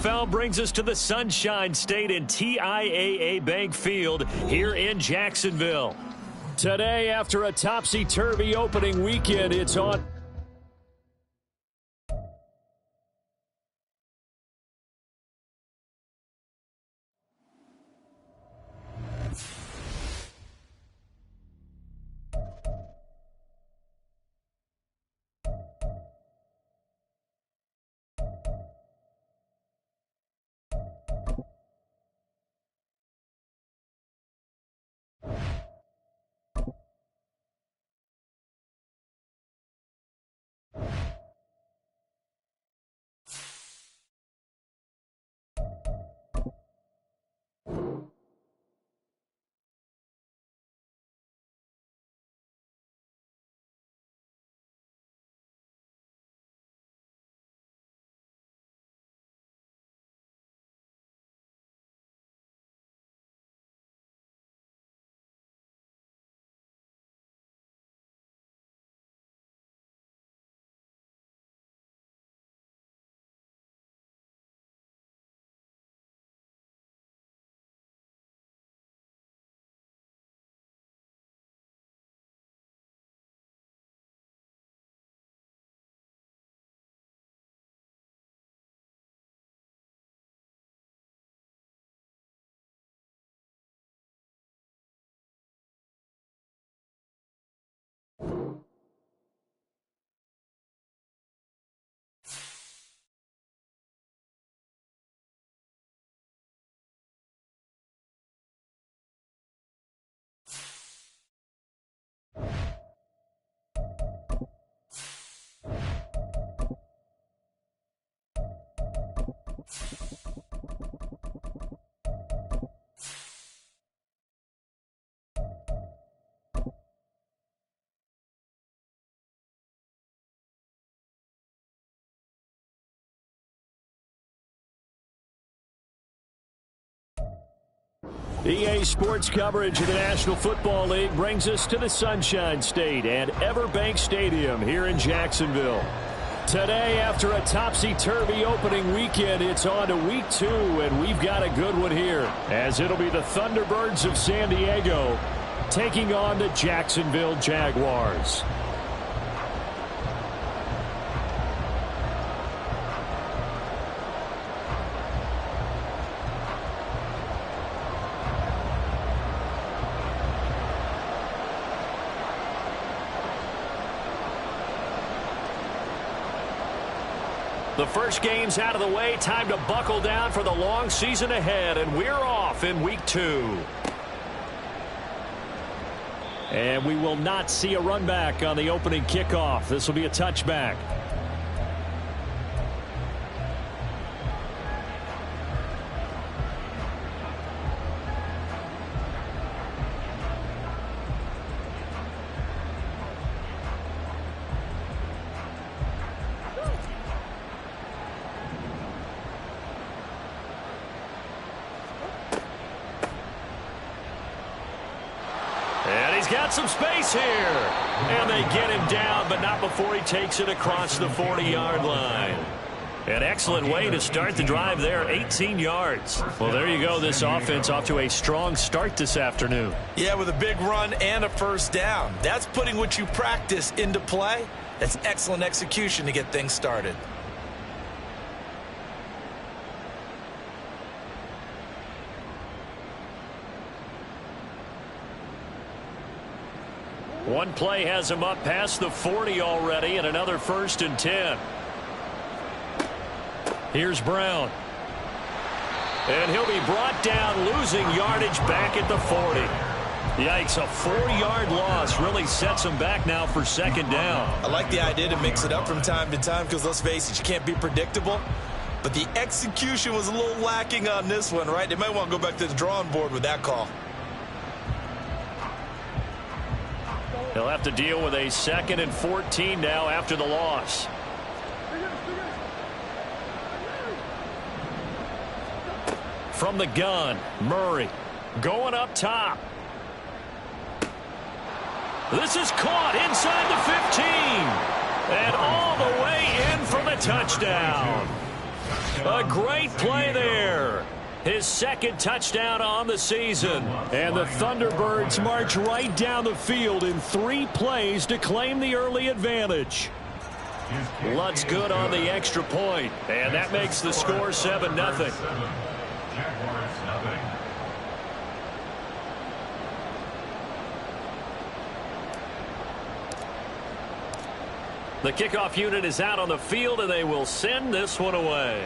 NFL brings us to the Sunshine State in TIAA Bank Field here in Jacksonville. Today, after a topsy-turvy opening weekend, it's on. EA Sports coverage of the National Football League brings us to the Sunshine State and Everbank Stadium here in Jacksonville. Today, after a topsy-turvy opening weekend, it's on to week 2, and we've got a good one here, as it'll be the Thunderbirds of San Diego taking on the Jacksonville Jaguars. The first game's out of the way. Time to buckle down for the long season ahead, and we're off in week 2. And we will not see a run back on the opening kickoff. This will be a touchback. Got some space here, and they get him down, but not before he takes it across the 40-yard line. An excellent way to start the drive there, 18 yards. Well, there you go. This offense off to a strong start this afternoon. Yeah, with a big run and a first down. That's putting what you practice into play. That's excellent execution to get things started. One play has him up past the 40 already, and another 1st and 10. Here's Brown. And he'll be brought down, losing yardage back at the 40. Yikes, a 4-yard loss really sets him back now for 2nd down. I like the idea to mix it up from time to time because, let's face it, you can't be predictable. But the execution was a little lacking on this one, right? They might want to go back to the drawing board with that call. He'll have to deal with a 2nd and 14 now after the loss. From the gun, Murray going up top. This is caught inside the 15. And all the way in for the touchdown. A great play there. His second touchdown on the season. And the Thunderbirds march right down the field in 3 plays to claim the early advantage. Lutz good on the extra point, and that makes the score 7-0. The kickoff unit is out on the field, and they will send this one away.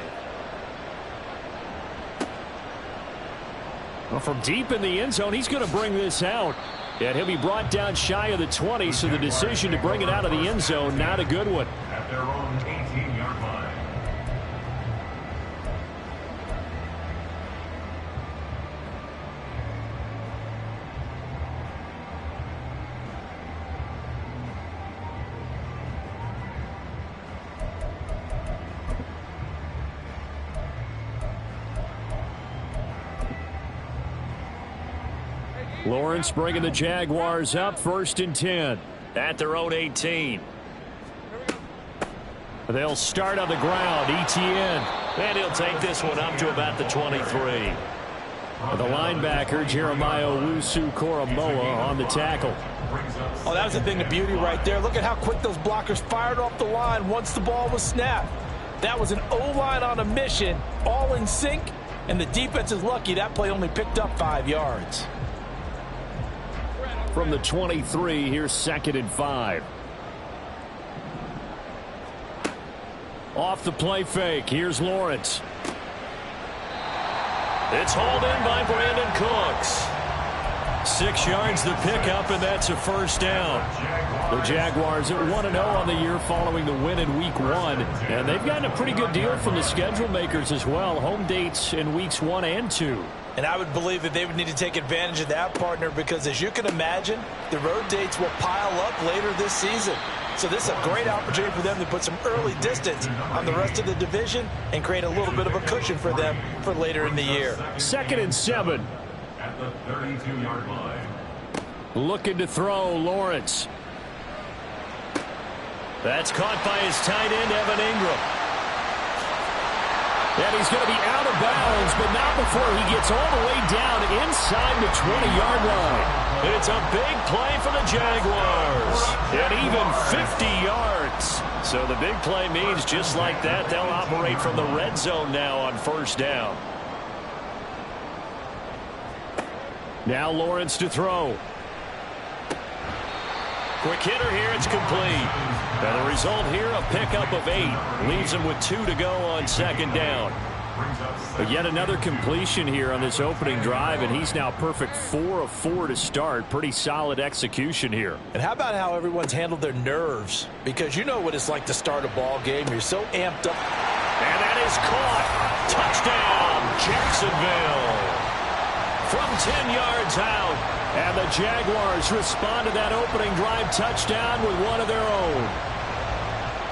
Well, from deep in the end zone, he's going to bring this out. And he'll be brought down shy of the 20, so the decision to bring it out of the end zone, not a good one. At their own 18-yard line. Lawrence bringing the Jaguars up, 1st and 10 at their own 18. They'll start on the ground. Etienne. And he'll take this one up to about the 23. The linebacker, Jeremiah Owusu-Koramoah, on the tackle. Oh, that was a thing of beauty right there. Look at how quick those blockers fired off the line once the ball was snapped. That was an O-line on a mission, all in sync, and the defense is lucky that play only picked up 5 yards. From the 23, here's 2nd and 5. Off the play fake, here's Lawrence. It's hauled in by Brandon Cooks. 6 yards the pickup, and that's a 1st down. The Jaguars at 1-0 on the year following the win in Week 1. And they've gotten a pretty good deal from the schedule makers as well. Home dates in Weeks 1 and 2. And I would believe that they would need to take advantage of that, partner, because as you can imagine, the road dates will pile up later this season. So this is a great opportunity for them to put some early distance on the rest of the division and create a little bit of a cushion for them for later in the year. 2nd and 7. At the 32-yard line. Looking to throw, Lawrence. That's caught by his tight end, Evan Ingram. And he's going to be out of bounds, but not before he gets all the way down inside the 20-yard line. It's a big play for the Jaguars. And even 50 yards. So the big play means just like that, they'll operate from the red zone now on 1st down. Now Lawrence to throw. Quick hitter here, it's complete. And the result here, a pickup of 8. Leaves him with 2 to go on 2nd down. But yet another completion here on this opening drive, and he's now perfect 4 of 4 to start. Pretty solid execution here. And how about how everyone's handled their nerves? Because you know what it's like to start a ball game. You're so amped up. And that is caught. Touchdown, Jacksonville. From 10 yards out. And the Jaguars respond to that opening drive touchdown with one of their own.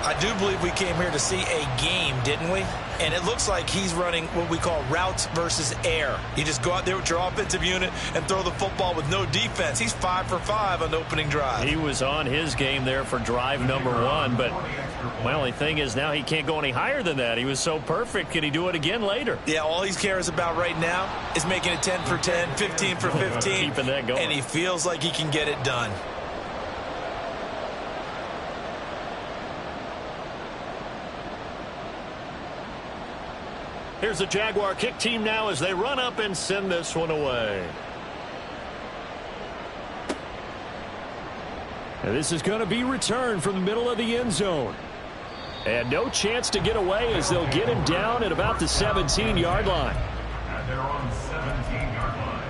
I do believe we came here to see a game, didn't we? And it looks like he's running what we call routes versus air. You just go out there with your offensive unit and throw the football with no defense. He's 5 for 5 on the opening drive. He was on his game there for drive number 1, but my only thing is now he can't go any higher than that. He was so perfect. Can he do it again later? Yeah, all he cares about right now is making it 10 for 10, 15 for 15. Keeping that going. And he feels like he can get it done. Here's the Jaguar kick team now as they run up and send this one away. And this is going to be returned from the middle of the end zone. And no chance to get away as they'll get him down at about the 17-yard line. At their own 17-yard line.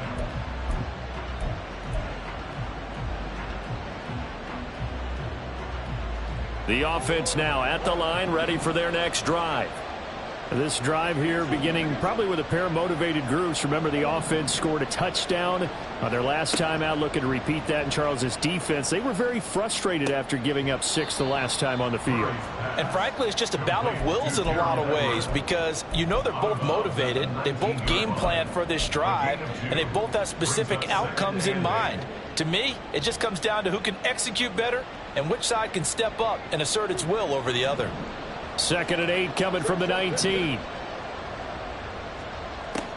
The offense now at the line, ready for their next drive. This drive here beginning probably with a pair of motivated groups. Remember, the offense scored a touchdown on their last time out, looking to repeat that in Charles's defense. They were very frustrated after giving up 6 the last time on the field. And frankly, it's just a battle of wills in a lot of ways because you know they're both motivated. They both game plan for this drive, and they both have specific outcomes in mind. To me, it just comes down to who can execute better and which side can step up and assert its will over the other. 2nd and 8 coming from the 19.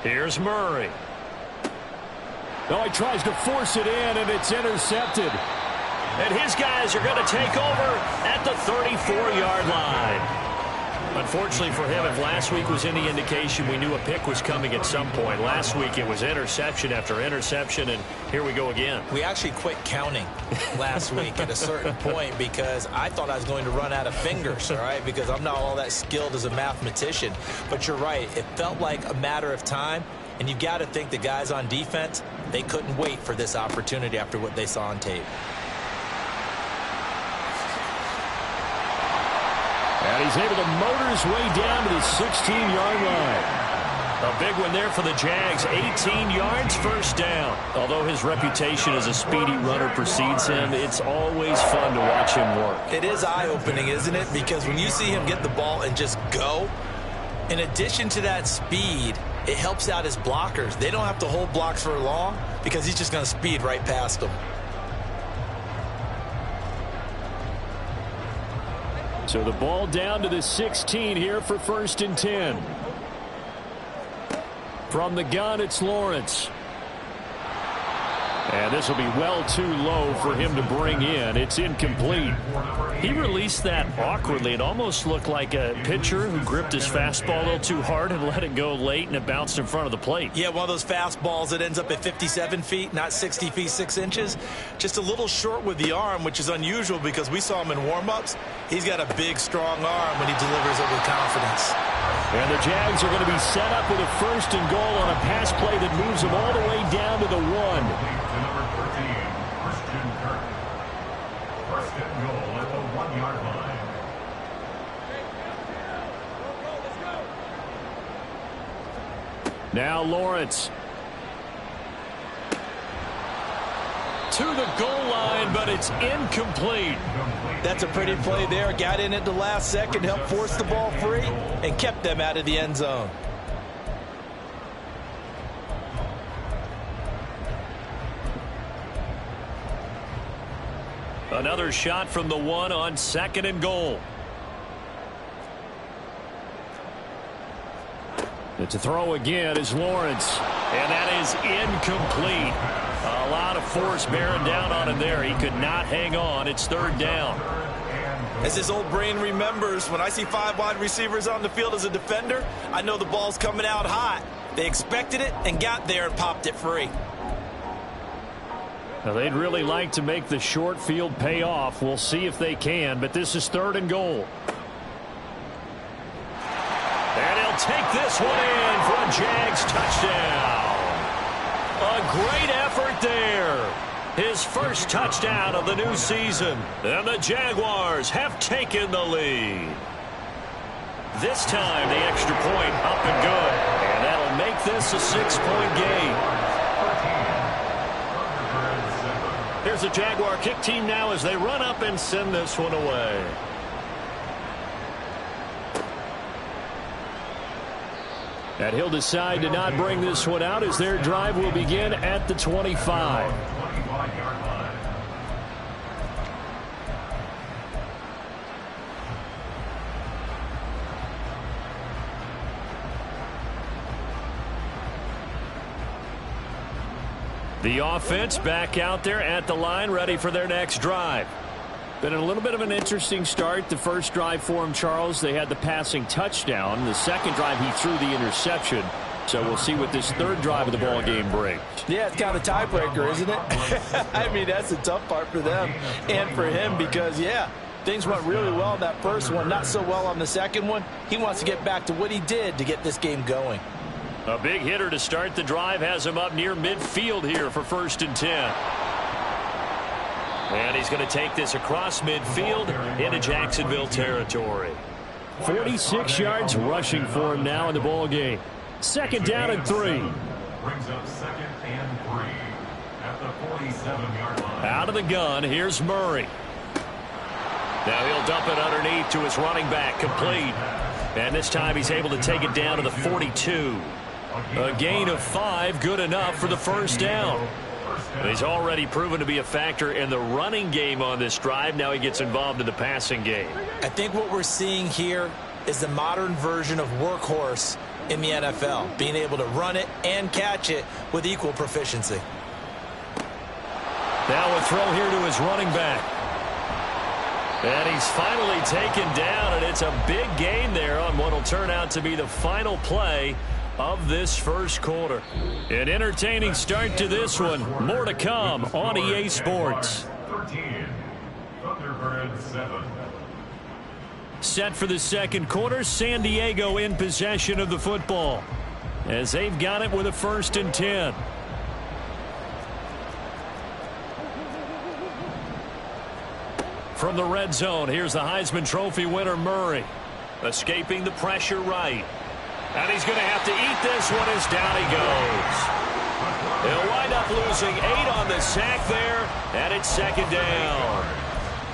Here's Murray. Oh, he tries to force it in, and it's intercepted. And his guys are going to take over at the 34-yard line. Unfortunately for him, if last week was any indication, we knew a pick was coming at some point. Last week it was interception after interception, and here we go again. We actually quit counting last week at a certain point because I thought I was going to run out of fingers, all right, because I'm not all that skilled as a mathematician. But you're right. It felt like a matter of time, and you've got to think the guys on defense, they couldn't wait for this opportunity after what they saw on tape. And he's able to motor his way down to the 16-yard line. A big one there for the Jags. 18 yards, first down. Although his reputation as a speedy runner precedes him, it's always fun to watch him work. It is eye-opening, isn't it? Because when you see him get the ball and just go, in addition to that speed, it helps out his blockers. They don't have to hold blocks for long because he's just going to speed right past them. So the ball down to the 16 here for 1st and 10. From the gun, it's Lawrence. And this will be well too low for him to bring in. It's incomplete. He released that awkwardly. It almost looked like a pitcher who gripped his fastball a little too hard and let it go late, and it bounced in front of the plate. Yeah, one of those fastballs that ends up at 57 feet, not 60 feet, 6 inches. Just a little short with the arm, which is unusual because we saw him in warm-ups. He's got a big, strong arm when he delivers it with confidence. And the Jags are going to be set up with a 1st and goal on a pass play that moves them all the way down to the 1. Number 13, Christian Kirk. 1st and goal at the 1-yard line. Now Lawrence. To the goal line, but it's incomplete. That's a pretty play there. Got in at the last second, helped force the ball free, and kept them out of the end zone. Another shot from the 1 on 2nd and goal. And to throw again is Lawrence. And that is incomplete. A lot of force bearing down on him there. He could not hang on. It's 3rd down. As his old brain remembers, when I see 5 wide receivers on the field as a defender, I know the ball's coming out hot. They expected it and got there and popped it free. Now, they'd really like to make the short field pay off. We'll see if they can, but this is 3rd and goal. And he'll take this one in for a Jags touchdown. A great effort there. His first touchdown of the new season. And the Jaguars have taken the lead. This time, the extra point up and good. And that'll make this a 6-point game. Here's the Jaguar kick team now as they run up and send this one away. And he'll decide to not bring this one out as their drive will begin at the 25. The offense back out there at the line, ready for their next drive. Been a little bit of an interesting start. The first drive for him, Charles, they had the passing touchdown. The second drive, he threw the interception. So we'll see what this 3rd drive of the ball game brings. Yeah, it's kind of a tiebreaker, isn't it? I mean, that's the tough part for them and for him because, yeah, things went really well in that first one, not so well on the second one. He wants to get back to what he did to get this game going. A big hitter to start the drive has him up near midfield here for 1st and 10. And he's going to take this across midfield into Jacksonville territory. 46 yards rushing for him now in the ball game. 2nd down and 3. Brings up 2nd and 3 at the 47-yard line. Out of the gun, here's Murray. Now he'll dump it underneath to his running back, complete. And this time he's able to take it down to the 42. A gain of 5, good enough for the 1st down. He's already proven to be a factor in the running game on this drive. Now he gets involved in the passing game. I think what we're seeing here is the modern version of workhorse in the NFL, being able to run it and catch it with equal proficiency. Now a throw here to his running back. And he's finally taken down, and it's a big gain there on what will turn out to be the final play of this first quarter. An entertaining start to this one. More to come on EA Sports. 13, Thunderbird 7. Set for the second quarter, San Diego in possession of the football as they've got it with a 1st and 10. From the red zone, here's the Heisman Trophy winner Murray. Escaping the pressure right. And he's going to have to eat this one as down he goes. He'll wind up losing 8 on the sack there, and it's 2nd down.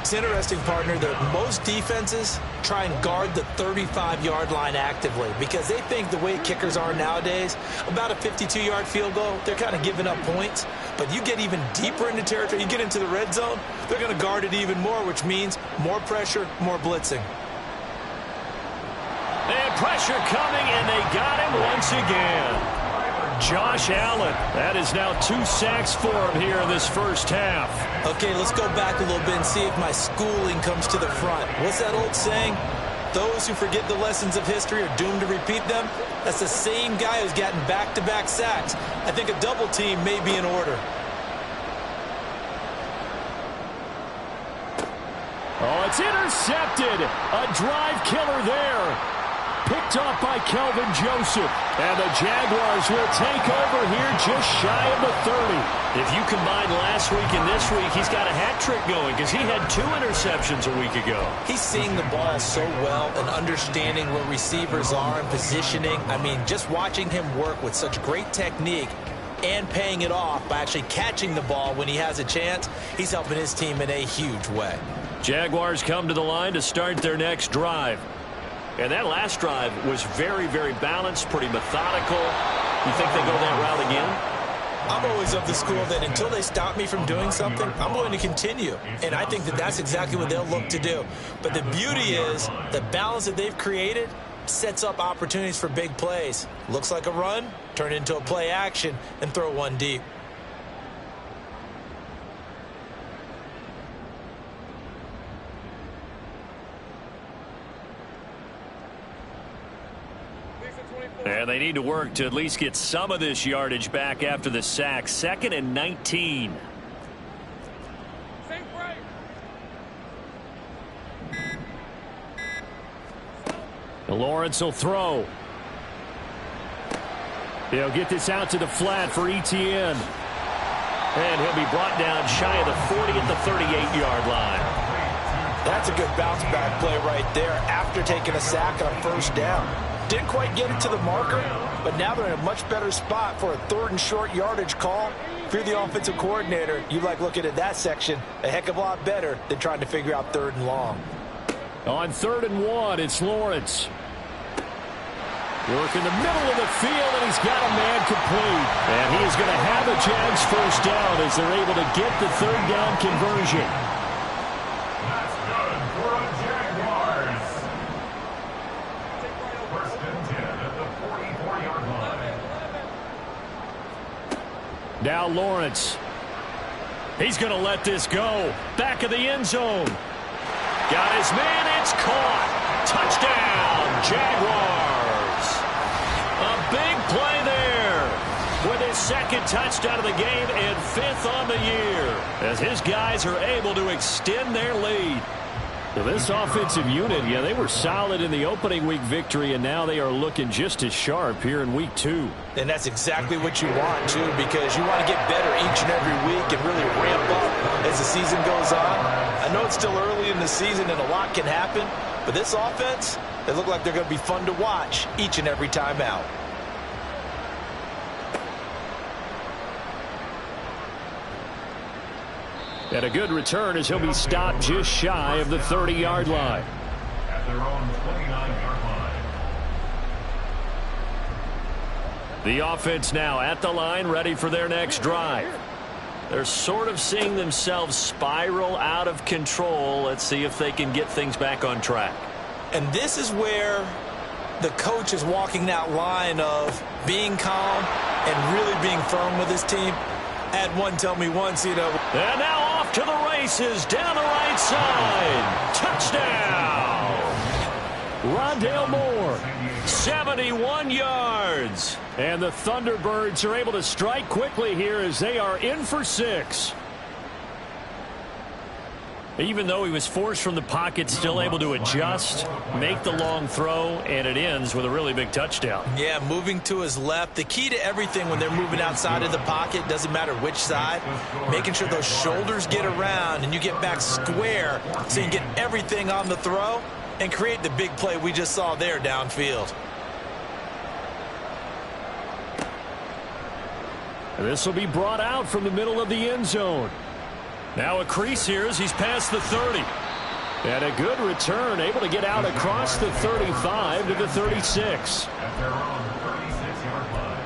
It's interesting, partner, that most defenses try and guard the 35-yard line actively because they think the way kickers are nowadays, about a 52-yard field goal, they're kind of giving up points. But you get even deeper into territory, you get into the red zone, they're going to guard it even more, which means more pressure, more blitzing. And pressure coming, and they got him once again. Josh Allen. That is now 2 sacks for him here in this first half. Okay, let's go back a little bit and see if my schooling comes to the front. What's that old saying? Those who forget the lessons of history are doomed to repeat them. That's the same guy who's gotten back-to-back sacks. I think a double team may be in order. Oh, it's intercepted. A drive killer there. Picked off by Kelvin Joseph. And the Jaguars will take over here just shy of the 30. If you combine last week and this week, he's got a hat trick going because he had 2 interceptions a week ago. He's seeing the ball so well and understanding where receivers are and positioning. I mean, just watching him work with such great technique and paying it off by actually catching the ball when he has a chance, he's helping his team in a huge way. Jaguars come to the line to start their next drive. And that last drive was very, very balanced, pretty methodical. You think they go that route again? I'm always of the school that until they stop me from doing something, I'm going to continue. And I think that that's exactly what they'll look to do. But the beauty is the balance that they've created sets up opportunities for big plays. Looks like a run, turn it into a play action, and throw one deep. And they need to work to at least get some of this yardage back after the sack. 2nd and 19. Lawrence will throw. He'll get this out to the flat for Etienne. And he'll be brought down shy of the 40 at the 38-yard line. That's a good bounce-back play right there after taking a sack on 1st down. Didn't quite get it to the marker, but now they're in a much better spot for a 3rd and short yardage call. If you're the offensive coordinator, you like looking at that section a heck of a lot better than trying to figure out 3rd and long. On 3rd and 1, it's Lawrence. Work in the middle of the field, and he's got a man complete. And he is going to have a Jags 1st down as they're able to get the 3rd down conversion. That's good for a Jaguars. 1st and 10 at the 44-yard line. Now Lawrence. He's going to let this go. Back of the end zone. Got his man. It's caught. Touchdown, Jaguars. A big play there with his 2nd touchdown of the game and 5th on the year as his guys are able to extend their lead. So this offensive unit, yeah, they were solid in the opening week victory, and now they are looking just as sharp here in week 2. And that's exactly what you want, too, because you want to get better each and every week and really ramp up as the season goes on. I know it's still early in the season and a lot can happen, but this offense, they look like they're going to be fun to watch each and every time out. And a good return as he'll be stopped just shy of the 30-yard line. At their own 29-yard line. The offense now at the line, ready for their next drive. They're sort of seeing themselves spiral out of control. Let's see if they can get things back on track. And this is where the coach is walking that line of being calm and really being firm with his team. Had one tell me once, you know. And now off to the races down the right side. Touchdown! Rondale Moore, 71 yards. And the Thunderbirds are able to strike quickly here as they are in for 6. Even though he was forced from the pocket, still able to adjust, make the long throw, and it ends with a really big touchdown. Yeah, moving to his left. The key to everything when they're moving outside of the pocket, doesn't matter which side, making sure those shoulders get around and you get back square so you can get everything on the throw and create the big play we just saw there downfield. This will be brought out from the middle of the end zone. Now a crease here as he's past the 30. And a good return, able to get out across the 35 to the 36. At their own 36-yard line.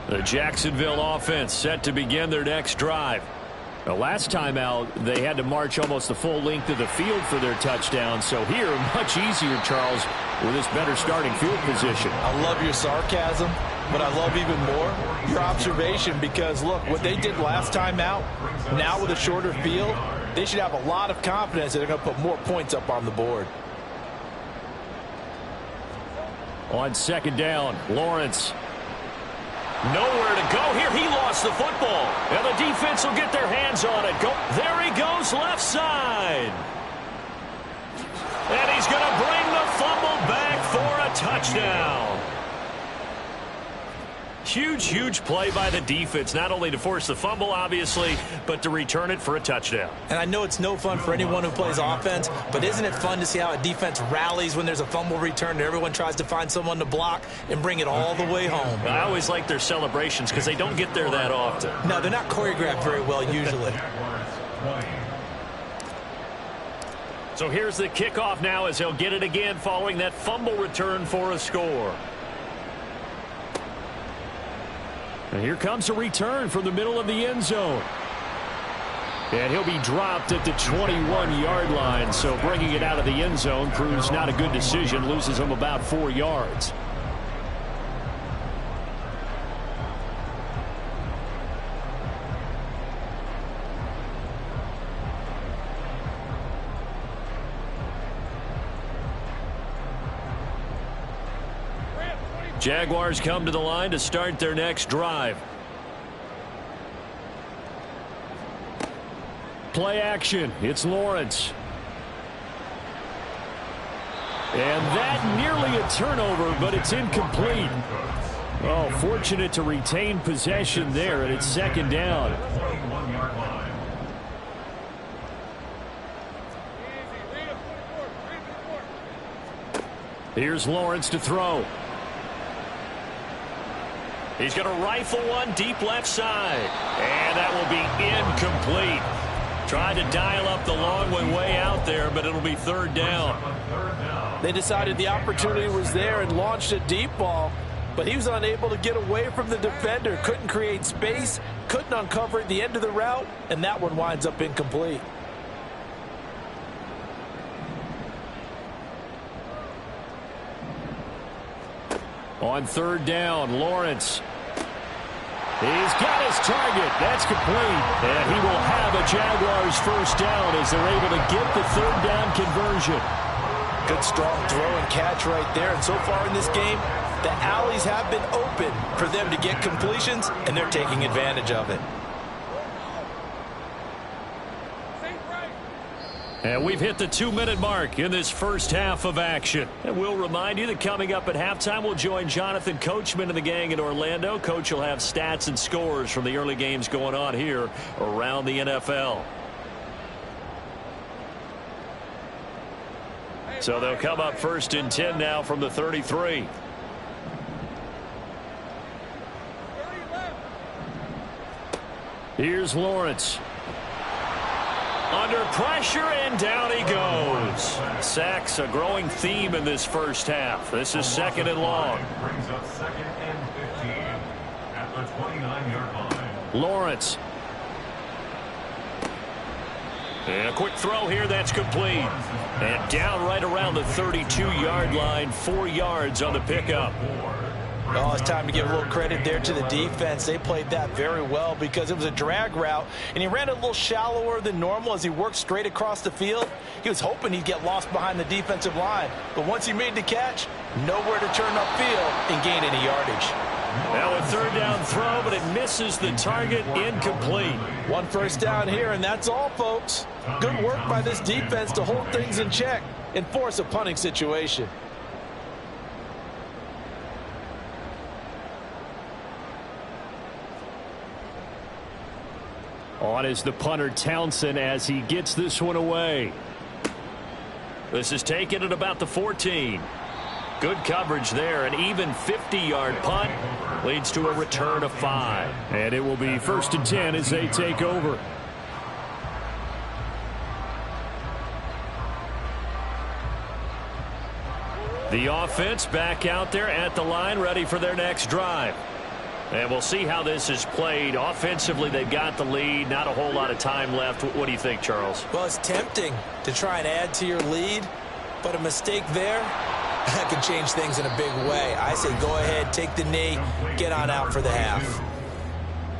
The Jacksonville offense set to begin their next drive. The last time out, they had to march almost the full length of the field for their touchdown. So here, much easier, Charles, with this better starting field position. I love your sarcasm, but I love even more your observation because, look, what they did last time out, now with a shorter field, they should have a lot of confidence that they're going to put more points up on the board. On second down, Lawrence. Nowhere to go here. He lost the football. And the defense will get their hands on it. There he goes, left side. And he's going to bring the fumble back for a touchdown. Huge, huge play by the defense, not only to force the fumble, obviously, but to return it for a touchdown. And I know it's no fun for anyone who plays offense, but isn't it fun to see how a defense rallies when there's a fumble return and everyone tries to find someone to block and bring it all the way home? I always like their celebrations because they don't get there that often. No, they're not choreographed very well usually. So here's the kickoff now as he'll get it again following that fumble return for a score. And here comes a return from the middle of the end zone. And he'll be dropped at the 21-yard line. So bringing it out of the end zone proves not a good decision. Loses him about 4 yards. Jaguars come to the line to start their next drive. Play action. It's Lawrence. And that nearly a turnover, but it's incomplete. Oh, fortunate to retain possession there, and it's second down. 21-yard line. Here's Lawrence to throw. He's going to rifle one deep left side. And that will be incomplete. Tried to dial up the long way out there, but it'll be third down. They decided the opportunity was there and launched a deep ball, but he was unable to get away from the defender. Couldn't create space, couldn't uncover at the end of the route, and that one winds up incomplete. On third down, Lawrence. He's got his target. That's complete. And he will have a Jaguars first down as they're able to get the third down conversion. Good strong throw and catch right there. And so far in this game, the alleys have been open for them to get completions, and they're taking advantage of it. And we've hit the 2-minute mark in this first half of action. And we'll remind you that coming up at halftime, we'll join Jonathan Coachman and the gang in Orlando. Coach will have stats and scores from the early games going on here around the NFL. So they'll come up first and 10 now from the 33. Here's Lawrence. Under pressure, and down he goes. Sacks, a growing theme in this first half. This is second and long. Brings up second and 15. 29-yard line. Lawrence. And a quick throw here, that's complete. And down right around the 32-yard line, 4 yards on the pickup. Oh, it's time to give a little credit there to the defense. They played that very well because it was a drag route, and he ran it a little shallower than normal as he worked straight across the field. He was hoping he'd get lost behind the defensive line, but once he made the catch, nowhere to turn upfield and gain any yardage. Now a third down throw, but it misses the target, incomplete. 1 first down here, and that's all, folks. Good work by this defense to hold things in check and force a punting situation. On is the punter Townsend as he gets this one away. This is taken at about the 14. Good coverage there. An even 50-yard punt leads to a return of 5. And it will be 1st and 10 as they take over. The offense back out there at the line, ready for their next drive. And we'll see how this is played. Offensively, they've got the lead. Not a whole lot of time left. What do you think, Charles? Well, it's tempting to try and add to your lead, but a mistake there, that could change things in a big way. I say go ahead, take the knee, get on out for the half.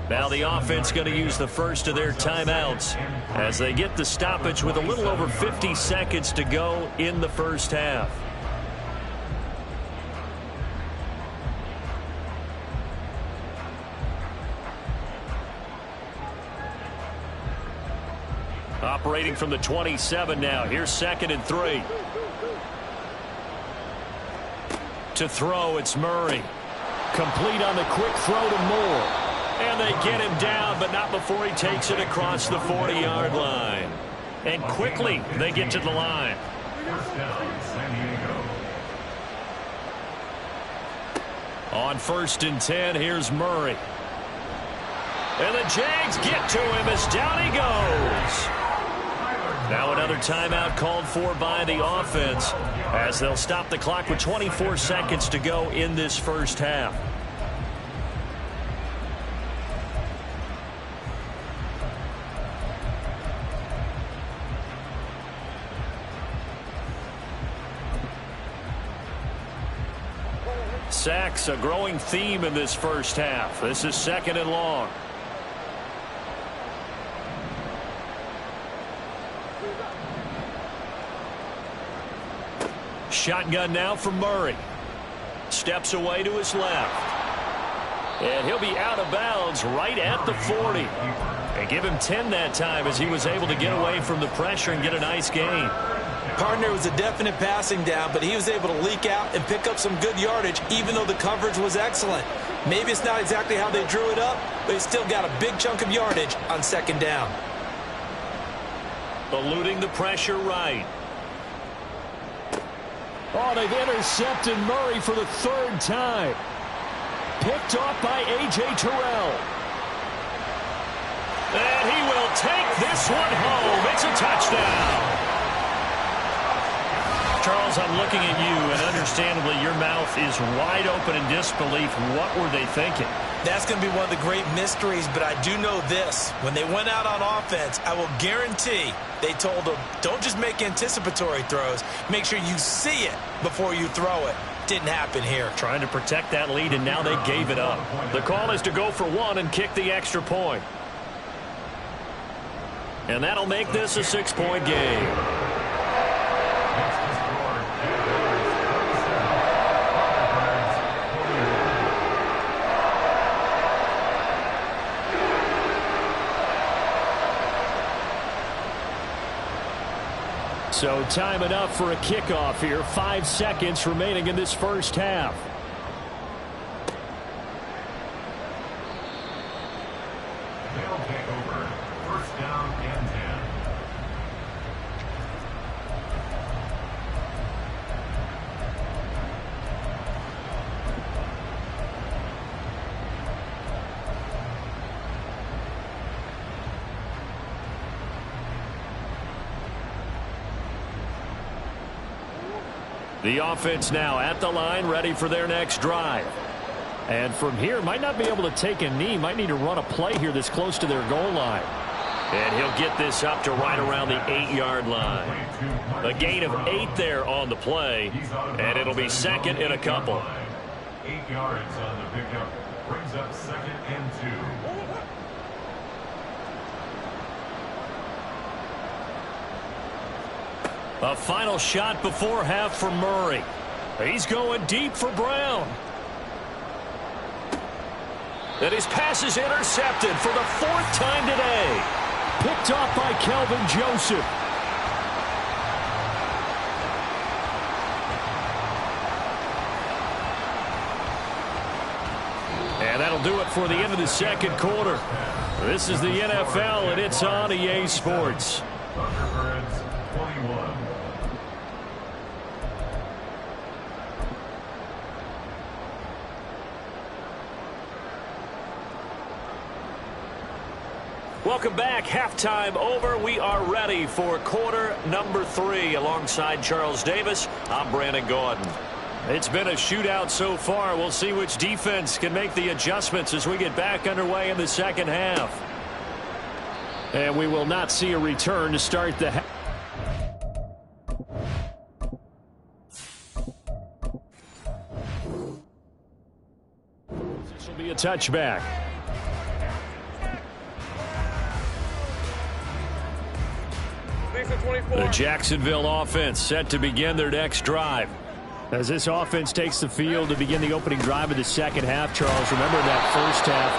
Now the offense going to use the first of their timeouts as they get the stoppage with a little over 50 seconds to go in the first half. Operating from the 27 now. Here's 2nd and 3. To throw, it's Murray. Complete on the quick throw to Moore. And they get him down, but not before he takes it across the 40-yard line. And quickly, they get to the line. First down, San Diego. On 1st and 10, here's Murray. And the Jags get to him as down he goes. Now another timeout called for by the offense as they'll stop the clock with 24 seconds to go in this first half. Sacks, a growing theme in this first half. This is 2nd and long. Shotgun now for Murray. Steps away to his left. And he'll be out of bounds right at the 40. And give him 10 that time as he was able to get away from the pressure and get a nice gain. Partner was a definite passing down, but he was able to leak out and pick up some good yardage even though the coverage was excellent. Maybe it's not exactly how they drew it up, but he still got a big chunk of yardage on 2nd down. Eluding the pressure right. Oh, they've intercepted Murray for the 3rd time. Picked off by A.J. Terrell. And he will take this one home. It's a touchdown. Charles, I'm looking at you, and understandably, your mouth is wide open in disbelief. What were they thinking? That's going to be one of the great mysteries, but I do know this. When they went out on offense, I will guarantee they told them, don't just make anticipatory throws. Make sure you see it before you throw it. Didn't happen here. Trying to protect that lead, and now they gave it up. The call is to go for 1 and kick the extra point. And that'll make this a 6-point game. So time enough for a kickoff here. 5 seconds remaining in this first half. They'll take over. 1st down and 10. The offense now at the line, ready for their next drive. And from here, might not be able to take a knee. Might need to run a play here that's close to their goal line. And he'll get this up to right around the 8-yard line. A gain of 8 there on the play, and it'll be second and a couple. 8 yards on the pickup. Brings up 2nd and 2. A final shot before half for Murray. He's going deep for Brown. And his pass is intercepted for the 4th time today. Picked off by Kelvin Joseph. And that'll do it for the end of the second quarter. This is the NFL, and it's on EA Sports. Thunderbirds 21. Welcome back. Halftime over. We are ready for quarter number 3. Alongside Charles Davis, I'm Brandon Gaudin. It's been a shootout so far. We'll see which defense can make the adjustments as we get back underway in the second half. And we will not see a return to start the half. This will be a touchback. The Jacksonville offense set to begin their next drive. As this offense takes the field to begin the opening drive of the second half, Charles, remember that first half,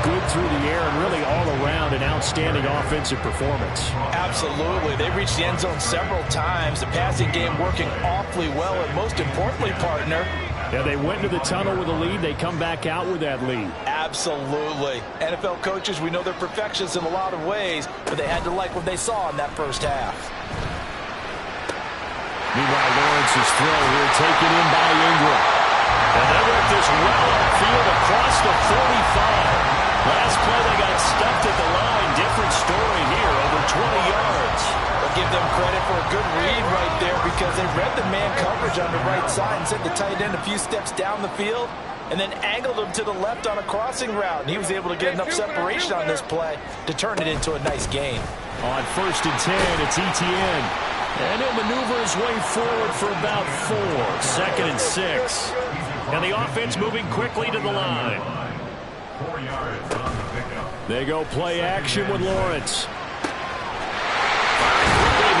good through the air and really all around an outstanding offensive performance. Absolutely. They reached the end zone several times. The passing game working awfully well, and most importantly, partner, yeah, they went to the tunnel with a lead. They come back out with that lead. Absolutely. NFL coaches, we know they're perfectionists in a lot of ways, but they had to like what they saw in that first half. Meanwhile, Lawrence's throw here taken in by Ingram. And they work this well upfield across the 45. Last play they got stuffed at the line. Different story here, over 20 yards. We'll give them credit for a good read right there because they read the man coverage on the right side and sent the tight end a few steps down the field and then angled him to the left on a crossing route. And he was able to get enough separation on this play to turn it into a nice gain. On 1st and 10, it's Etienne. And he'll maneuver his way forward for about 4. 2nd and 6. And the offense moving quickly to the line. 4 yards on the pickup. They go play action with Lawrence. Quickly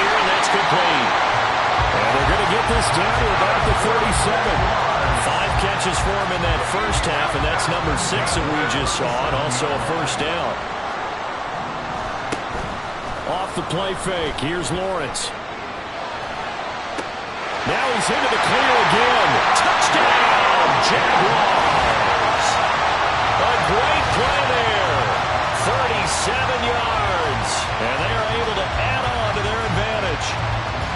here, and that's complete. And they're going to get this down to about the 37. 5 catches for him in that first half, and that's number 6 that we just saw, and also a first down. Off the play fake, here's Lawrence. Now he's into the clear again. Touchdown, Jaguars. A great play there. 37 yards. And they are able to add on to their advantage.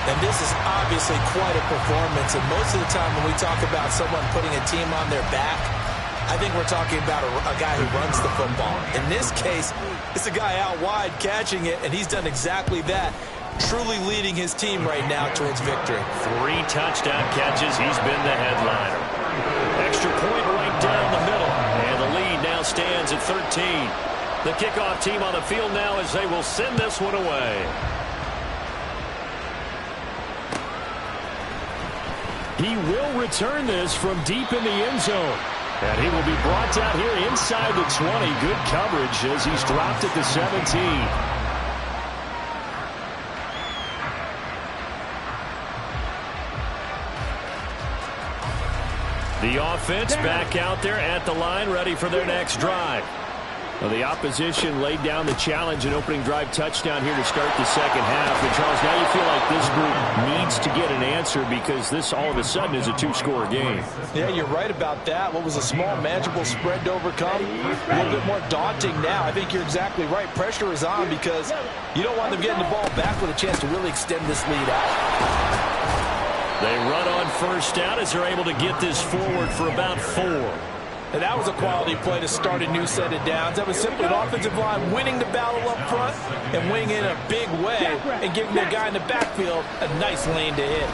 And this is obviously quite a performance. And most of the time when we talk about someone putting a team on their back, I think we're talking about a guy who runs the football. In this case, it's a guy out wide catching it, and he's done exactly that. Truly leading his team right now towards victory. 3 touchdown catches. He's been the headliner. Extra point right down the middle. And the lead now stands at 13. The kickoff team on the field now as they will send this one away. He will return this from deep in the end zone. And he will be brought down here inside the 20. Good coverage as he's dropped at the 17. The offense back out there at the line, ready for their next drive. Well, the opposition laid down the challenge, an opening drive touchdown here to start the second half. And, Charles, now you feel like this group needs to get an answer because this all of a sudden is a 2-score game. Yeah, you're right about that. What was a small, manageable spread to overcome, a little bit more daunting now. I think you're exactly right. Pressure is on because you don't want them getting the ball back with a chance to really extend this lead out. They run on first down as they're able to get this forward for about 4. And that was a quality play to start a new set of downs. That was simply an offensive line winning the battle up front and winning in a big way and giving the guy in the backfield a nice lane to hit.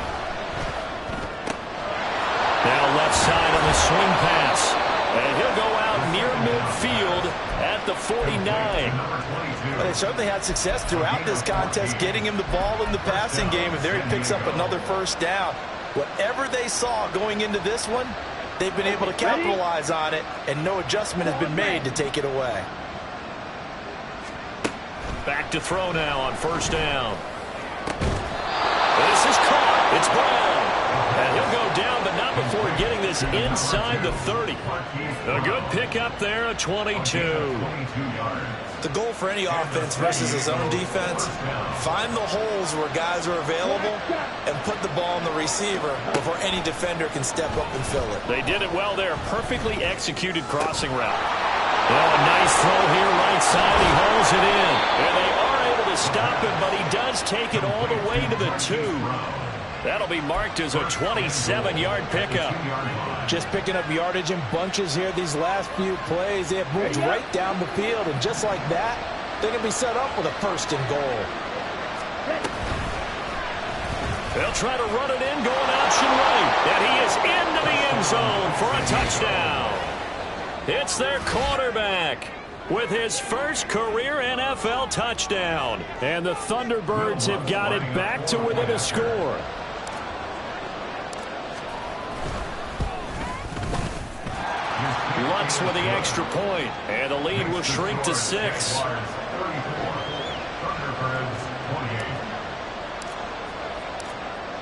Now left side on the swing pass. And he'll go out near midfield at the 49. Well, they certainly had success throughout this contest getting him the ball in the passing game, and there he picks up another first down. Whatever they saw going into this one, they've been able to capitalize on it, and no adjustment has been made to take it away. Back to throw now on first down. This is caught. It's Brown. And he'll go down, but not before getting this inside the 30. A good pickup there, a 22. The goal for any offense versus his own defense, find the holes where guys are available and put the ball on the receiver before any defender can step up and fill it. They did it well there. Perfectly executed crossing route. Oh, a nice throw here right side. He holds it in. And they are able to stop him, but he does take it all the way to the 2. That'll be marked as a 27-yard pickup. Just picking up yardage in bunches here these last few plays. They have moved right down the field, and just like that, they're going to be set up with a first and goal. They'll try to run it in, going option right. And he is into the end zone for a touchdown. It's their quarterback with his first career NFL touchdown. And the Thunderbirds have got it back to within a score. Lutz with the extra point, and the lead will shrink to 6.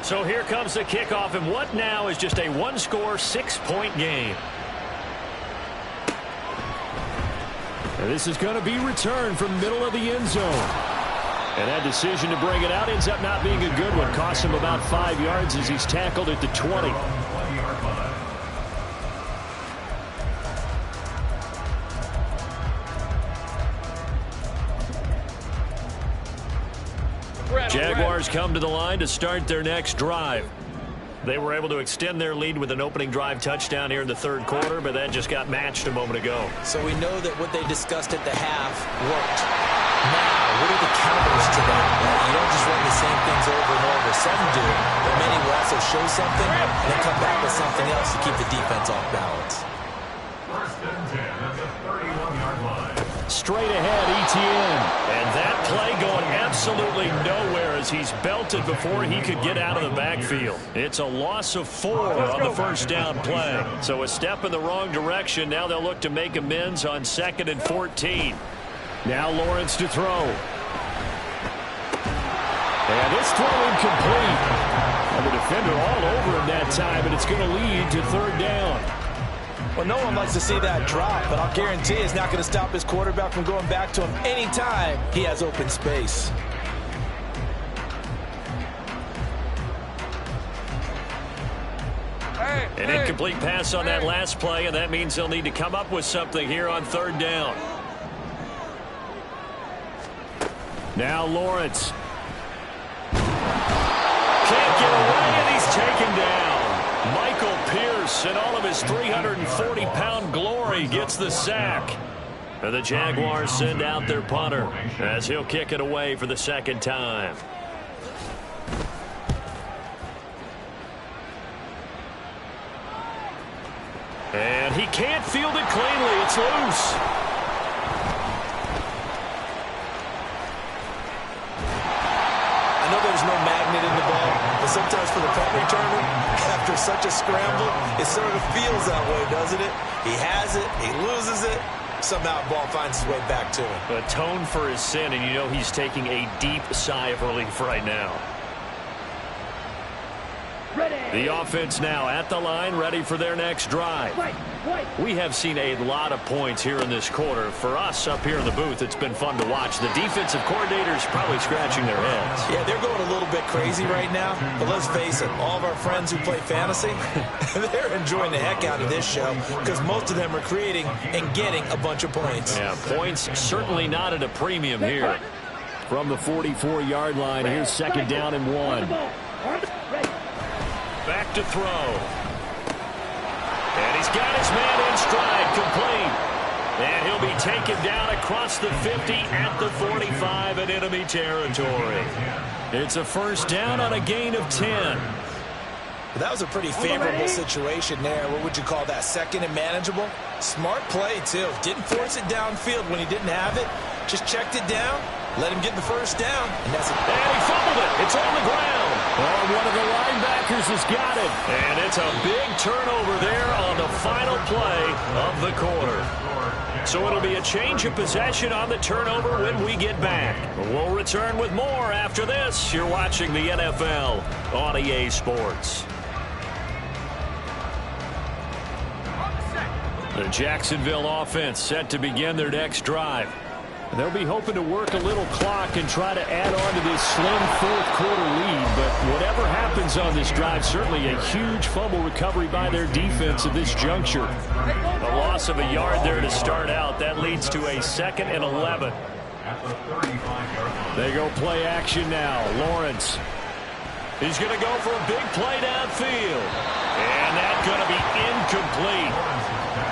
So here comes the kickoff, and what now is just a one-score, 6-point game. And this is going to be returned from middle of the end zone. And that decision to bring it out ends up not being a good one. Costs him about 5 yards as he's tackled at the 20. Jaguars come to the line to start their next drive. They were able to extend their lead with an opening drive touchdown here in the third quarter, but that just got matched a moment ago. So we know that what they discussed at the half worked. Now, what are the counters to that? You don't just run the same things over and over. Some do, but many will also show something and then come back with something else to keep the defense off balance. First and 10 at the 31-yard line. Straight ahead, Etienne. And that play going absolutely nowhere as he's belted before he could get out of the backfield. It's a loss of 4 on the first down play. So a step in the wrong direction. Now they'll look to make amends on 2nd and 14. Now Lawrence to throw. And it's throw incomplete. And the defender all over him that time, and it's going to lead to 3rd down. Well, no one likes to see that drop, but I'll guarantee it's not going to stop his quarterback from going back to him anytime he has open space. An incomplete pass on that last play, and that means they'll need to come up with something here on 3rd down. Now Lawrence. Can't get away, and he's taken down. Michael Pierce, in all of his 340-pound glory, gets the sack. And the Jaguars send out their punter as he'll kick it away for the 2nd time. And he can't field it cleanly. It's loose. I know there's no magnet in the ball, but sometimes for the punt returner, after such a scramble, it sort of feels that way, doesn't it? He has it, he loses it, somehow the ball finds its way back to him. Atone for his sin, and you know he's taking a deep sigh of relief right now. The offense now at the line, ready for their next drive. We have seen a lot of points here in this quarter. For us up here in the booth, it's been fun to watch. The defensive coordinators probably scratching their heads. Yeah, they're going a little bit crazy right now, but let's face it, all of our friends who play fantasy, they're enjoying the heck out of this show because most of them are creating and getting a bunch of points. Yeah, points certainly not at a premium here. From the 44-yard line, here's 2nd down and 1. Back to throw. And he's got his man in stride, complete. And he'll be taken down across the 50 at the 45 in enemy territory. It's a 1st down on a gain of 10. That was a pretty favorable situation there. What would you call that? Second and manageable? Smart play, too. Didn't force it downfield when he didn't have it. Just checked it down, let him get the first down, and that's it. And he fumbled it. It's on the ground. Oh, one of the linebackers has got it. And it's a big turnover there on the final play of the quarter. So it'll be a change of possession on the turnover when we get back. We'll return with more after this. You're watching the NFL on EA Sports. The Jacksonville offense set to begin their next drive. They'll be hoping to work a little clock and try to add on to this slim fourth-quarter lead. But whatever happens on this drive, certainly a huge fumble recovery by their defense at this juncture. A loss of a yard there to start out. That leads to a 2nd and 11. They go play action now. Lawrence. He's going to go for a big play downfield. And that's going to be incomplete.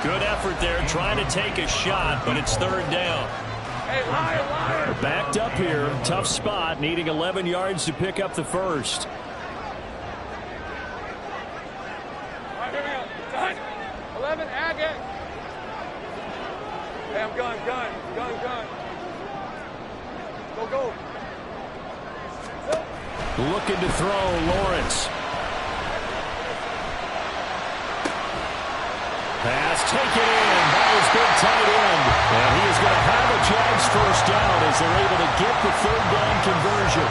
Good effort there trying to take a shot, but it's 3rd down. They're backed up here. Tough spot, needing 11 yards to pick up the first. All right, here we go. Done. 11, Agate. Hey, I'm gun. Go. Looking to throw, Lawrence. Pass taken in by his big tight end. And he is going to have a Jags first down as they're able to get the 3rd down conversion.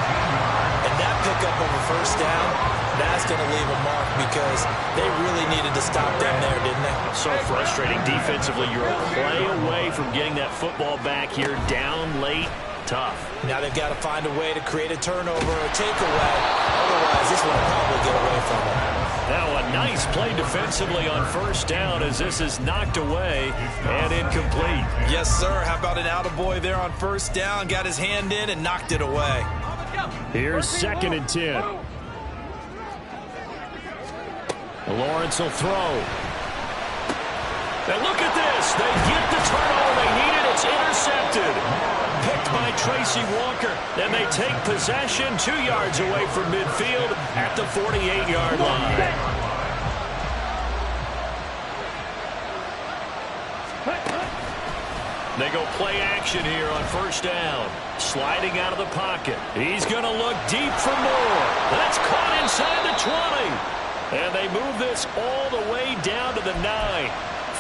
And that pickup of a first down, that's going to leave a mark because they really needed to stop them there, didn't they? So frustrating defensively. You're a play away from getting that football back here down late. Tough. Now they've got to find a way to create a turnover or takeaway. Otherwise, this one will probably get away from them. Now a nice play defensively on first down as this is knocked away and incomplete. Yes, sir. How about an attaboy there on first down? Got his hand in and knocked it away. Here's 2nd and 10. Lawrence will throw. And look at this. They get the turnover they needed. It's intercepted. Picked by Tracy Walker. Then they take possession 2 yards away from midfield at the 48-yard line. They go play action here on first down. Sliding out of the pocket. He's going to look deep for more. That's caught inside the 20. And they move this all the way down to the 9.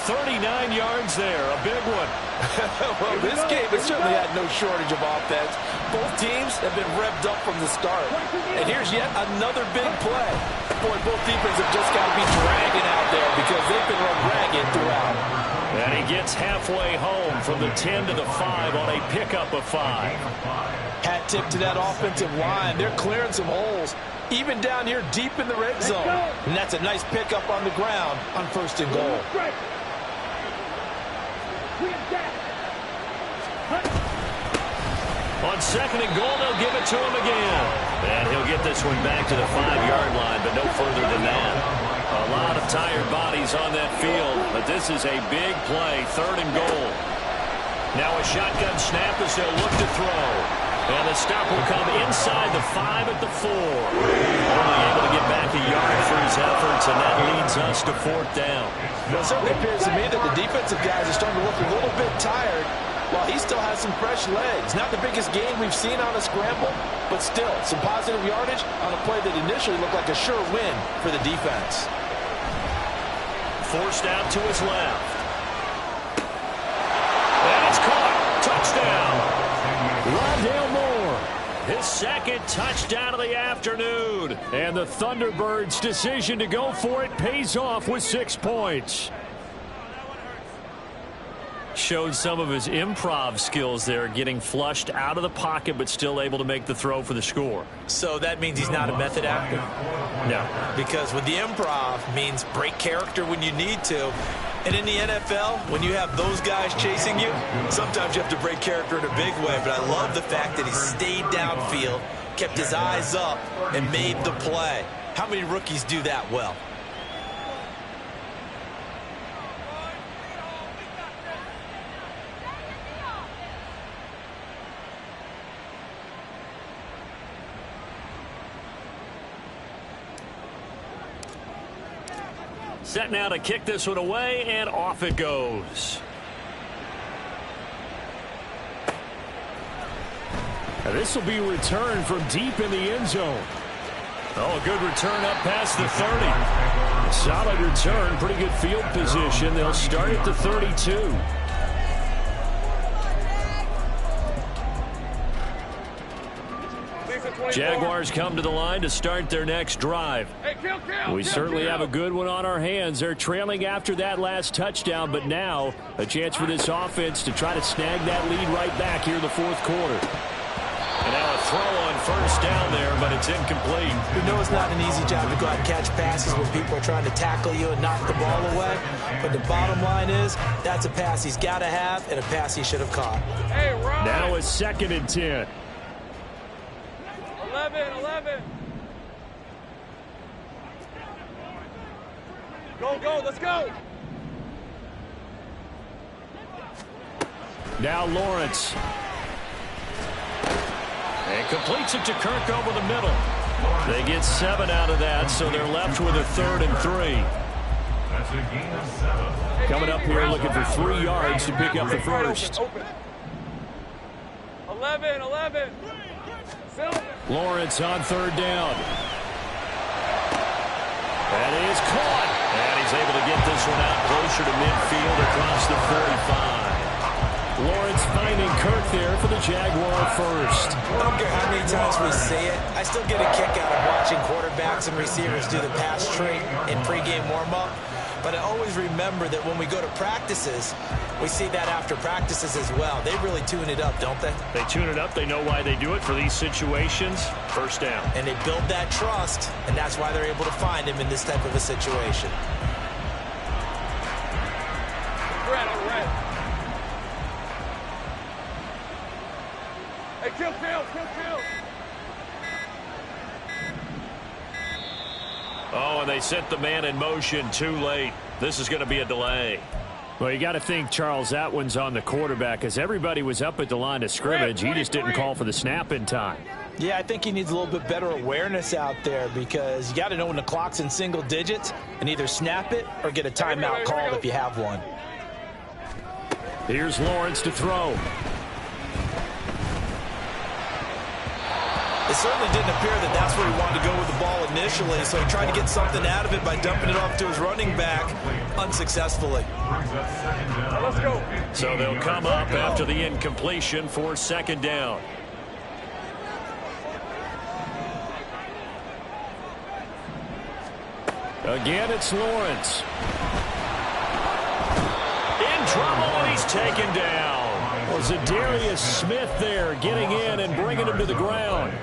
39 yards there, a big one. Well, this game has certainly had no shortage of offense. Both teams have been revved up from the start. And here's yet another big play. Boy, both defenses have just got to be dragging out there because they've been run ragged throughout. And he gets halfway home from the 10 to the 5 on a pickup of 5. Hat tip to that offensive line. They're clearing some holes, even down here deep in the red zone. And that's a nice pickup on the ground on 1st and goal. On 2nd and goal, they'll give it to him again. And he'll get this one back to the 5-yard line, but no further than that. A lot of tired bodies on that field, but this is a big play, 3rd and goal. Now a shotgun snap as they'll look to throw. And the stop will come inside the 5 at the 4. Only able to get back a yard for his efforts, and that leads us to 4th down. Well, it certainly appears to me that the defensive guys are starting to look a little bit tired while he still has some fresh legs. Not the biggest gain we've seen on a scramble, but still some positive yardage on a play that initially looked like a sure win for the defense. Forced out to his left. And it's caught. Touchdown. Rondale Moore. His 2nd touchdown of the afternoon. And the Thunderbirds' decision to go for it pays off with 6 points. Showed some of his improv skills there, getting flushed out of the pocket but still able to make the throw for the score. So that means he's not a method actor? No. Because with the improv means break character when you need to. And in the NFL, when you have those guys chasing you, sometimes you have to break character in a big way. But I love the fact that he stayed downfield, kept his eyes up, and made the play. How many rookies do that well? Set now to kick this one away, and off it goes. And this will be returned from deep in the end zone. Oh, a good return up past the 30. Solid return, pretty good field position. They'll start at the 32. Jaguars come to the line to start their next drive. We certainly have a good one on our hands. They're trailing after that last touchdown, but now a chance for this offense to try to snag that lead right back here in the fourth quarter. And now a throw on first down there, but it's incomplete. We know it's not an easy job to go out and catch passes when people are trying to tackle you and knock the ball away. But the bottom line is that's a pass he's got to have and a pass he should have caught. Hey, Ron. Now a 2nd and 10. 11. Go, let's go. Now Lawrence. And completes it to Kirk over the middle. They get 7 out of that, so they're left with a 3rd and 3. That's a gain of 7. Coming up here looking for 3 yards to pick up the first. 11. Lawrence on 3rd down. That is caught. And he's able to get this one out closer to midfield across the 45. Lawrence finding Kirk there for the Jaguar first. I don't care how many times we say it, I still get a kick out of watching quarterbacks and receivers do the pass tree in pregame warm-up. But I always remember that when we go to practices, we see that after practices as well. They really tune it up, don't they? They tune it up. They know why they do it for these situations. First down. And they build that trust, and that's why they're able to find him in this type of a situation. Red. Hey, kill. Oh, and they set the man in motion too late. This is going to be a delay. Well, you got to think, Charles, that one's on the quarterback as everybody was up at the line of scrimmage. He just didn't call for the snap in time. Yeah, I think he needs a little bit better awareness out there because you got to know when the clock's in single digits and either snap it or get a timeout called if you have one. Here's Lawrence to throw. It certainly didn't appear that that's where he wanted to go with the ball initially, so he tried to get something out of it by dumping it off to his running back unsuccessfully. Let's go. So they'll come up after the incompletion for 2nd down. Again, it's Lawrence. In trouble, and he's taken down. Was Zadarius Smith there getting in and bringing him to the ground.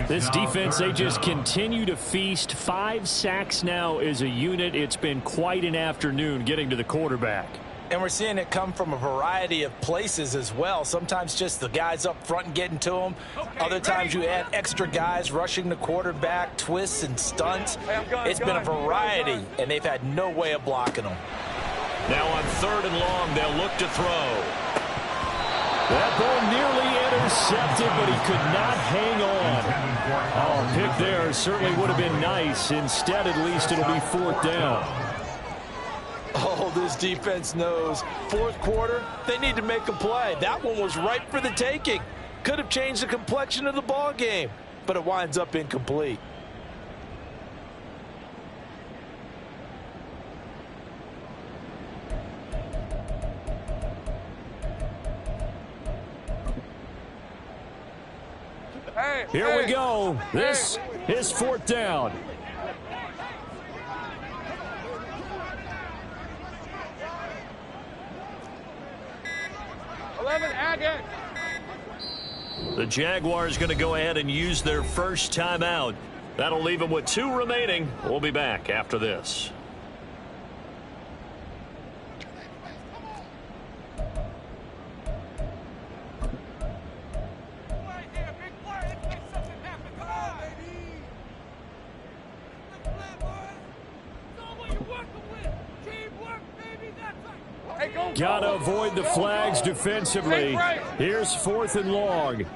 This defense, they just continue to feast. 5 sacks now as a unit. It's been quite an afternoon getting to the quarterback. And we're seeing it come from a variety of places as well. Sometimes just the guys up front and getting to him. Other times you add extra guys rushing the quarterback, twists and stunts. It's been a variety, and they've had no way of blocking them. Now on 3rd and long, they'll look to throw. That ball nearly intercepted, but he could not hang on. Oh, pick there certainly would have been nice. Instead, at least it'll be 4th down. Oh, this defense knows. 4th quarter, they need to make a play. That one was ripe for the taking. Could have changed the complexion of the ball game, but it winds up incomplete. Here we go. This is 4th down. The Jaguars going to go ahead and use their first timeout. That'll leave them with 2 remaining. We'll be back after this. Gotta avoid the flags defensively. Here's 4th and long.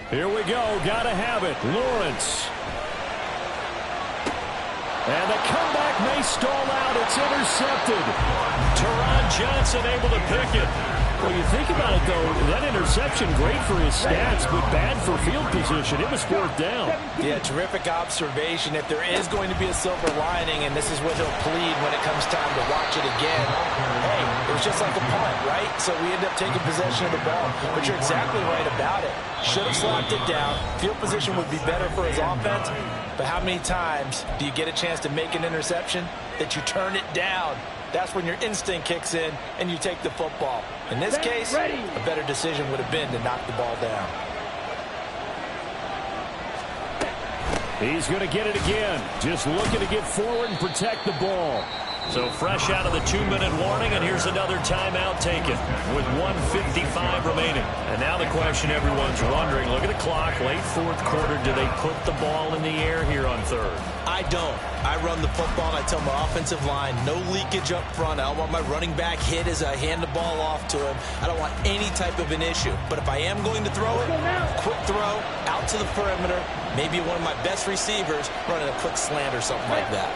Here we go. Gotta have it. Lawrence. And the comeback may stall out. It's intercepted. Teron Johnson able to pick it. Well, you think about it, though, that interception, great for his stats, but bad for field position. It was fourth down. Yeah, terrific observation. If there is going to be a silver lining, and this is what he'll plead when it comes time to watch it again, hey, it was just like a punt, right? So we end up taking possession of the ball. But you're exactly right about it. Should have slapped it down. Field position would be better for his offense. But how many times do you get a chance to make an interception that you turn it down? That's when your instinct kicks in and you take the football. In this case, a better decision would have been to knock the ball down. He's going to get it again. Just looking to get forward and protect the ball. So fresh out of the 2-minute warning, and here's another timeout taken with 1:55 remaining. And now the question everyone's wondering, look at the clock, late fourth quarter, do they put the ball in the air here on third? I don't. I run the football, and I tell my offensive line, no leakage up front. I don't want my running back hit as I hand the ball off to him. I don't want any type of an issue. But if I am going to throw it, quick throw, out to the perimeter, maybe one of my best receivers running a quick slant or something like that.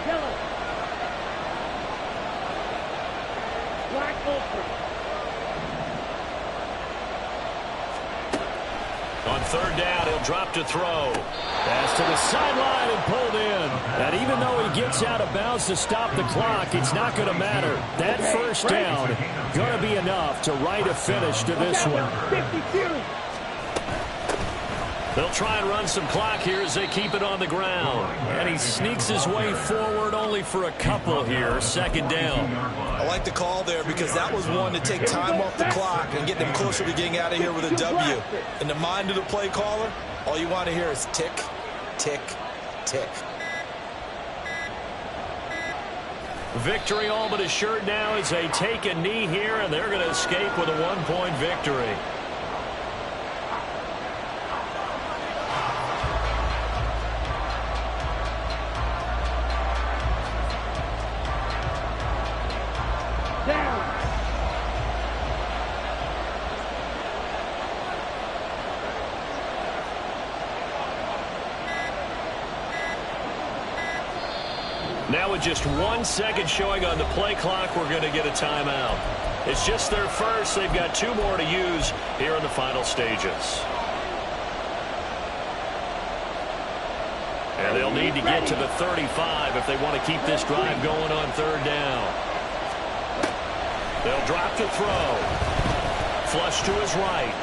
On third down, he'll drop to throw. Pass to the sideline and pulled in. And even though he gets out of bounds to stop the clock, it's not going to matter. That first down going to be enough to write a finish to this one. They'll try and run some clock here as they keep it on the ground. And he sneaks his way forward only for a couple here. Second down. I like the call there because that was one to take time off the clock and get them closer to getting out of here with a W. In the mind of the play caller, all you want to hear is tick, tick, tick. Victory all but assured now as they take a knee here, and they're going to escape with a one-point victory. Now with just 1 second showing on the play clock, we're going to get a timeout. It's just their first. They've got 2 more to use here in the final stages. And they'll need to get to the 35 if they want to keep this drive going on third down. They'll drop to throw. Flush to his right.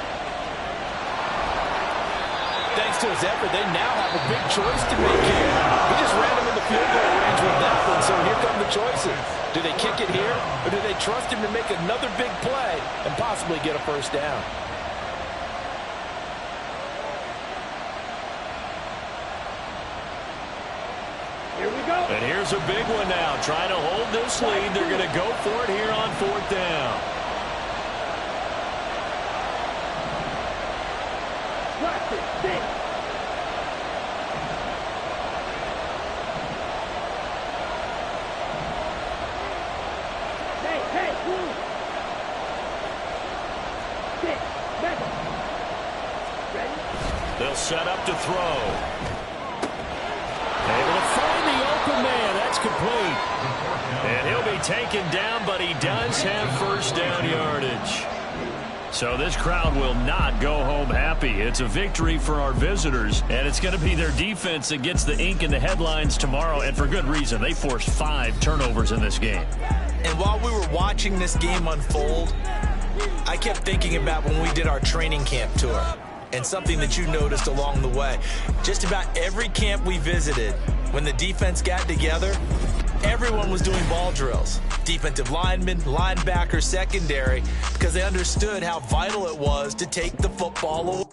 Thanks to his effort, they now have a big choice to make here. He just ran him in the field goal range with that one, so here come the choices. Do they kick it here, or do they trust him to make another big play and possibly get a first down? Here we go. And here's a big one now. Trying to hold this lead. They're going to go for it here on fourth down. Watch it. Six. Hey, move. 6, 7. Ready? They'll set up to throw. Able to find the open man. That's complete. And he'll be taken down, but he does have first down yardage. So this crowd will not go home happy. It's a victory for our visitors, and it's going to be their defense that gets the ink in the headlines tomorrow, and for good reason. They forced 5 turnovers in this game. And while we were watching this game unfold, I kept thinking about when we did our training camp tour and something that you noticed along the way. Just about every camp we visited, when the defense got together, everyone was doing ball drills. Defensive linemen, linebackers, secondary, because they understood how vital it was to take the football away.